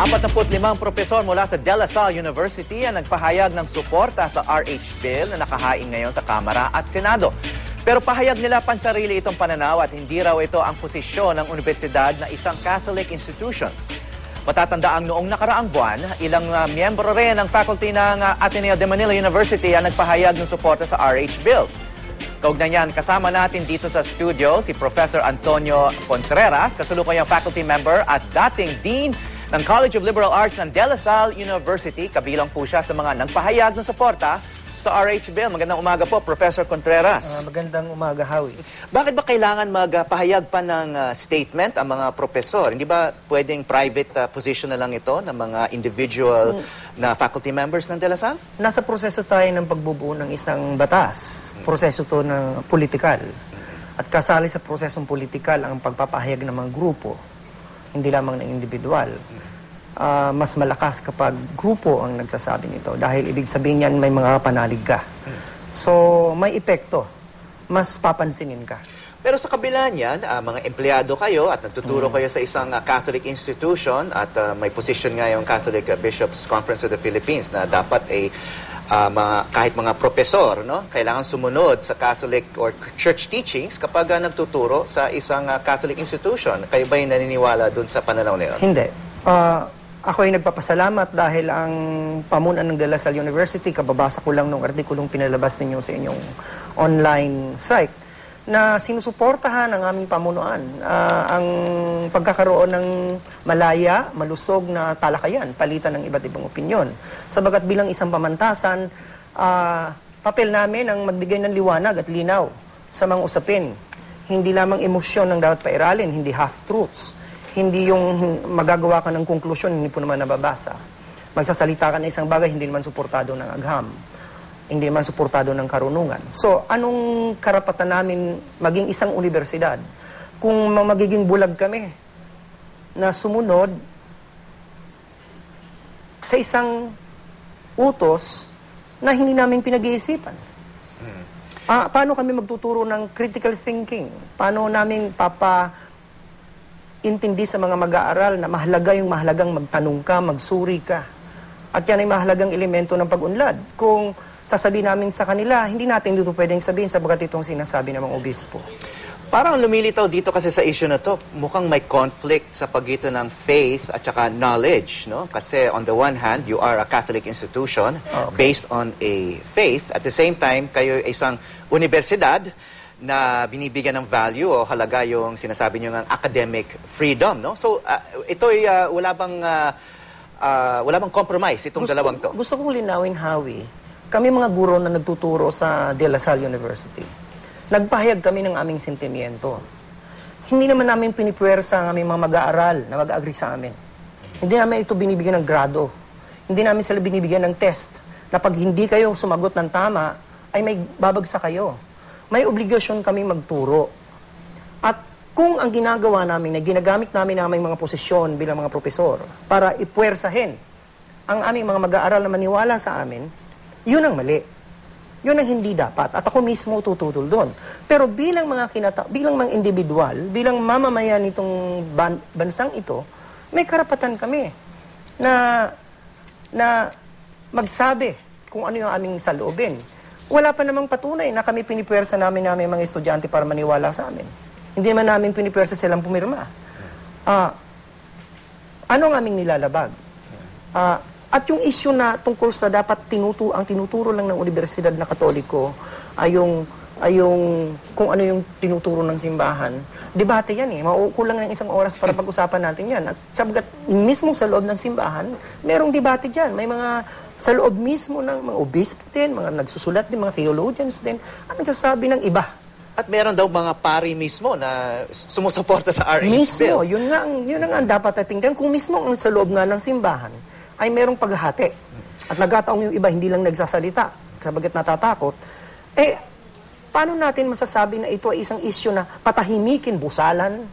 45 propesor mula sa De La Salle University ang nagpahayag ng suporta sa RH Bill na nakahain ngayon sa Kamara at Senado. Pero pahayag nila pansarili itong pananaw at hindi raw ito ang posisyon ng universidad na isang Catholic institution. Matatandaang noong nakaraang buwan, ilang miyembro rin ng faculty ng Ateneo de Manila University ang nagpahayag ng suporta sa RH Bill. Kaugnay niyan, kasama natin dito sa studio si Professor Antonio Contreras, kasalukuyang faculty member at dating Dean ng College of Liberal Arts ng De La Salle University. Kabilang po siya sa mga nagpahayag ng suporta sa RH Bill. Magandang umaga po, Professor Contreras. Magandang umaga, Howie. Bakit ba kailangan magpahayag pa ng statement ang mga profesor? Hindi ba pwedeng private position na lang ito ng mga individual na faculty members ng De La Salle? Nasa proseso tayo ng pagbubuo ng isang batas. Proseso to na politikal. At kasali sa prosesong politikal ang pagpapahayag ng mga grupo, hindi lamang ng individual. Mas malakas kapag grupo ang nagsasabi nito dahil ibig sabihin niyan may mga panalig ka. So, may epekto. Mas papansinin ka. Pero sa kabila niyan, mga empleyado kayo at nagtuturo kayo sa isang Catholic institution at may position nga yung Catholic Bishops Conference of the Philippines na dapat ay kahit mga profesor, no, kailangan sumunod sa Catholic or church teachings kapag nagtuturo sa isang Catholic institution. Kayo ba yung naniniwala dun sa pananaw na yun? Hindi. Ako ay nagpapasalamat dahil ang pamunan ng De La Salle University, kababasa ko lang nung artikulong pinalabas ninyo sa inyong online site, na sinusuportahan ang aming pamunuan ang pagkakaroon ng malaya, malusog na talakayan, palitan ng iba't ibang opinyon. Sabagat bilang isang pamantasan, papel namin ang magbigay ng liwanag at linaw sa mga usapin. Hindi lamang emosyon ang dapat pairalin, hindi half-truths. Hindi yung magagawa ka ng konklusyon, hindi po naman nababasa. Magsasalita ka ng isang bagay, hindi naman suportado ng agham. Hindi naman suportado ng karunungan. So, anong karapatan namin maging isang universidad kung magiging bulag kami na sumunod sa isang utos na hindi namin pinag-iisipan? Paano kami magtuturo ng critical thinking? Paano namin intindi sa mga mag-aaral na mahalaga yung mahalagang magtanong ka, magsuri ka. At yan ay mahalagang elemento ng pag-unlad. Kung sasabihin namin sa kanila, hindi natin dito pwedeng sabihin sabagat itong sinasabi ng mga obispo. Parang lumilitaw dito kasi sa issue na to, mukhang may conflict sa pagitan ng faith at saka knowledge, no? Kasi on the one hand, you are a Catholic institution based on a faith. At the same time, kayo ay isang universidad na binibigyan ng value o halaga yung sinasabi nyo ng academic freedom, no? So, ito ay wala bang compromise itong dalawang to? Gusto kong linawin, Howie. Kami mga guro na nagtuturo sa De La Salle University, nagpahayag kami ng aming sentimiento. Hindi naman namin pinipwersa ang aming mga mag-aaral na mag-agree sa amin. Hindi namin ito binibigyan ng grado. Hindi namin sila binibigyan ng test na pag hindi kayo sumagot ng tama, ay may babagsak kayo. May obligasyon kami magturo. At kung ang ginagawa namin, na ginagamit namin ang aming mga posisyon bilang mga profesor para ipwersahin ang aming mga mag-aaral na maniwala sa amin, yun ang mali. Yun ang hindi dapat. At ako mismo tututol doon. Pero bilang mga bilang mga individual, bilang mamamayan nitong bansang ito, may karapatan kami na magsabi kung ano yung aming saloobin. Wala pa namang patunay na kami pinipwersa namin mga estudyante para maniwala sa amin. Hindi naman namin pinipwersa silang pumirma. Ano ang aming nilalabag? At yung issue na tungkol sa dapat ang tinuturo lang ng Universidad na Katoliko ay yung kung ano yung tinuturo ng simbahan, debate yan eh. Maukulang ng isang oras para pag-usapan natin yan. At sabagat mismo sa loob ng simbahan, merong debate dyan. May mga sa loob mismo ng mga obispo din, mga nagsusulat din, mga theologians din, ang nagsasabi ng iba. At meron daw mga pari mismo na sumusuporta sa RH mismo, Bill. Yun nga ang dapat natingnan. Kung mismo ang sa loob nga ng simbahan, ay merong paghahati. At nagkataong yung iba hindi lang nagsasalita, kabagat natatakot, paano natin masasabi na ito ay isang issue na patahimikin, busalan,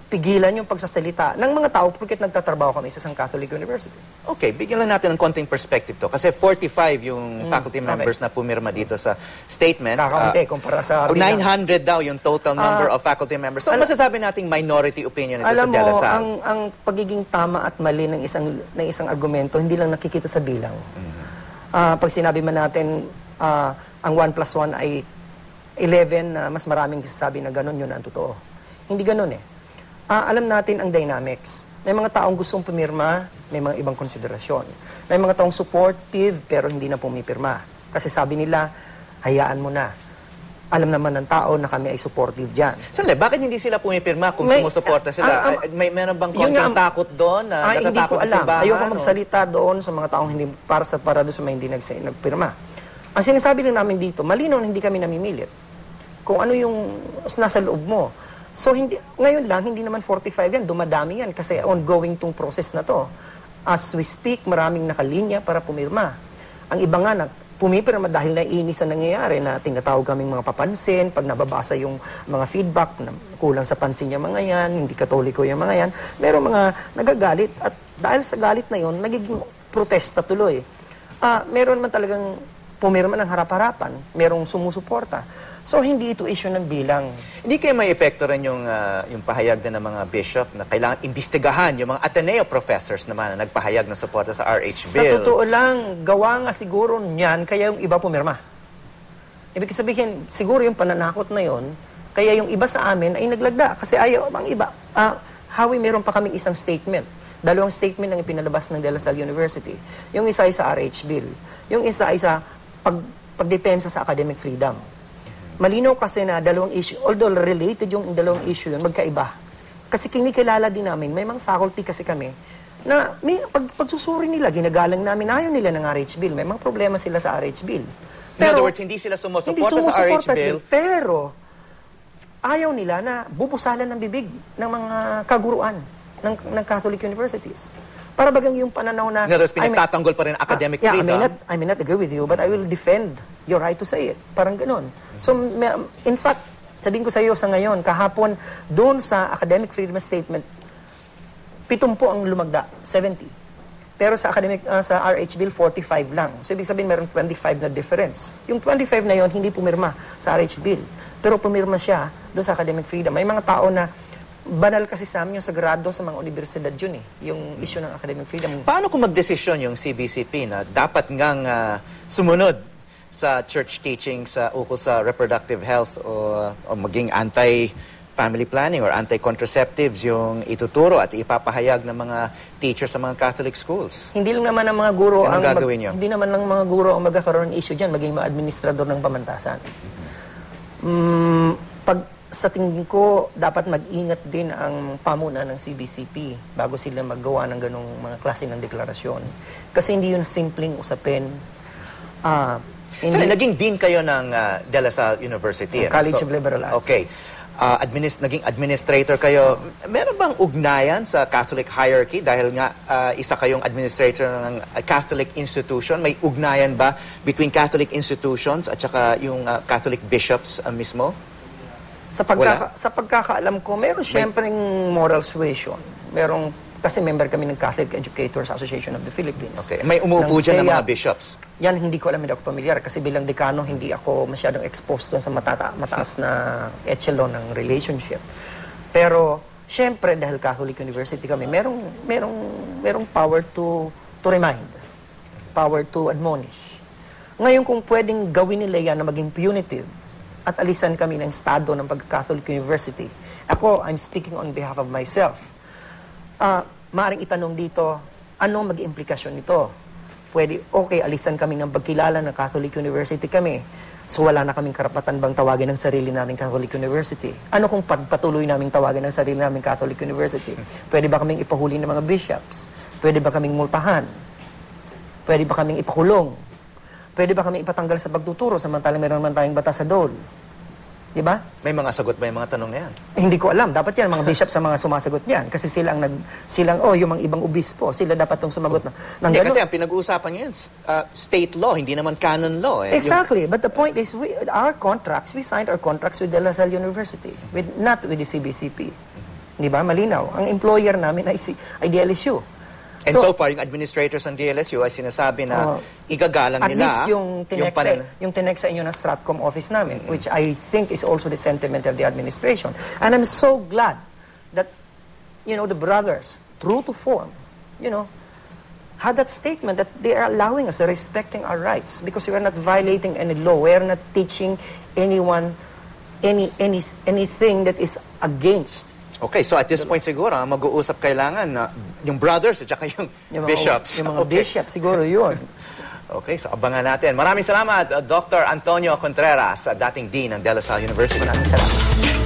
pigilan yung pagsasalita ng mga tao porque nagtatrabaho kami sa isang Catholic University. Okay, bigyan lang natin ng konting perspective to. Kasi 45 yung faculty members na pumirma dito sa statement. Kakaunti kumpara sa 900 daw yung total number of faculty members. So, masasabi nating minority opinion ito sa De La Salle? ang pagiging tama at mali ng isang argumento, hindi lang nakikita sa bilang. Pag sinabi man natin, ang 1 plus 1 ay 11, mas maraming sasabi na ganun, yun ang totoo. Hindi ganun eh. Alam natin ang dynamics. May mga taong gustong pumirma, may mga ibang konsiderasyon. May mga taong supportive pero hindi na pumipirma. Kasi sabi nila, hayaan mo na. Alam naman ng tao na kami ay supportive dyan. Sandali, bakit hindi sila pumipirma kung sumusuporta sila? Meron bang konting takot doon na natatakot sa simbahan? Ayoko magsalita doon sa mga taong hindi, para doon sa mga hindi nagpirma. Ang sinasabi lang namin dito, malinaw na hindi kami namimilit. Kung ano yung nasa loob mo. So, ngayon lang, hindi naman 45 yan. Dumadami yan kasi ongoing tong process na to. As we speak, maraming nakalinya para pumirma. Ang iba nga, pumipirma dahil naiinis ang nangyayari na tinatawag kaming mga papansin, pag nababasa yung mga feedback, na kulang sa pansin yung mga yan, hindi katoliko yung mga yan, meron mga nagagalit at dahil sa galit na yon nagiging protesta tuloy. Meron man talagang pumirma ng harap-harapan, merong sumusuporta. So, hindi ito issue ng bilang. Hindi kayo may epekto rin yung pahayag din ng mga bishop na kailangan imbestigahan yung mga Ateneo professors naman na nagpahayag ng suporta sa RH Bill? Sa totoo lang, gawa nga siguro niyan, kaya yung iba pumirma. Ibig sabihin, siguro yung pananakot na yon, kaya yung iba sa amin ay naglagda. Kasi ayaw, ang iba, meron pa kaming isang statement. Dalawang statement ang ipinalabas ng De La Salle University. Yung isa ay sa RH Bill. Yung isa ay sa pagdepensa sa academic freedom. Malinaw kasi na dalawang issue, although related yung dalawang issue yun, magkaiba. Kasi kinikilala din namin, may mga faculty kasi kami, na pagsusuri nila, ginagalang namin, ayaw nila ng RH Bill. May mga problema sila sa RH Bill. In other words, hindi sila sumusuporta sa RH Bill. Pero, ayaw nila na bubusalan ng bibig ng mga kaguruan ng Catholic universities. Para bagang yung pananaw na... In other words, pinagtatanggol pa rin academic freedom. I may not agree with you, but I will defend your right to say it. Parang ganun. So, in fact, sabihin ko sa iyo sa ngayon, kahapon, doon sa academic freedom statement, 70 ang lumagda, 70. Pero sa RH Bill, 45 lang. So, ibig sabihin, meron 25 na difference. Yung 25 na yon hindi pumirma sa RH Bill. Pero pumirma siya doon sa academic freedom. May mga tao na banal kasi sa amin yung sagrado sa mga universidad yun eh, yung issue ng academic freedom. Paano kung magdesisyon yung CBCP na dapat ngang sumunod sa church teaching sa ukol sa reproductive health o maging anti-family planning or anti-contraceptives yung ituturo at ipapahayag ng mga teachers sa mga Catholic schools? Hindi lang naman ang mga guro hindi naman lang mga guro ang magkakaroon ng issue diyan, maging mga administrador ng pamantasan. Sa tingin ko, dapat mag-ingat din ang pamunan ng CBCP bago sila maggawa ng ganong mga klase ng deklarasyon. Kasi hindi yun simpleng usapin. Naging dean kayo ng De La Salle University. College of Liberal Arts. Okay. Naging administrator kayo. Meron bang ugnayan sa Catholic hierarchy? Dahil nga isa kayong administrator ng Catholic institution. May ugnayan ba between Catholic institutions at saka yung Catholic bishops mismo? Sa pagkakaalam ko, meron siyempre moral suasion. Kasi member kami ng Catholic Educators Association of the Philippines. Okay. May umuupo dyan ng mga bishops? Yan, hindi ko alam, hindi ako familiar. Kasi bilang dekano, hindi ako masyadong exposed doon sa mataas na echelon ng relationship. Pero, siyempre, dahil Catholic University kami, merong power to remind. Power to admonish. Ngayon, kung pwedeng gawin nila yan na maging punitive, at alisan kami ng estado ng pagka-Catholic University. Ako, I'm speaking on behalf of myself. Maaring itanong dito, ano mag-implikasyon nito? Pwede, okay, alisan kami ng pagkilala ng Catholic University kami. So wala na kaming karapatan bang tawagin ng sarili namin Catholic University? Ano kung patuloy naming tawagin ng sarili namin Catholic University? Pwede ba kaming ipahuli ng mga bishops? Pwede ba kaming multahan? Pwede ba kaming ipakulong? Pwede ba kami ipatanggal sa pagtuturo samantalang meron naman tayong batas sa DOL? Di ba? May mga sagot ba yung mga tanong na yan? Hindi ko alam. Dapat yan, mga bishop sa mga sumasagot niyan. Kasi yung mga ibang obispo, sila dapat tong sumagot ng hindi, kasi ang pinag-uusapan ngayon, state law, hindi naman canon law. Exactly. But the point is, we signed our contracts with De La Salle University, not with the CBCP. Di ba? Malinaw. Ang employer namin ay DLSU. And so far, yung administrators ng DLSU ay sinasabi na igagalang at nila least yung tinext sa inyo ng Stratcom office namin, which I think is also the sentiment of the administration. And I'm so glad that, the brothers, true to form, had that statement that they are allowing us, they're respecting our rights because we are not violating any law. We are not teaching anyone anything that is against. Okay, so at this point siguro, ang mag-uusap kailangan na yung brothers at saka yung bishops. Yung mga bishops, siguro yun. Okay, so abangan natin. Maraming salamat, Dr. Antonio Contreras, dating Dean ng De La Salle University. Maraming salamat.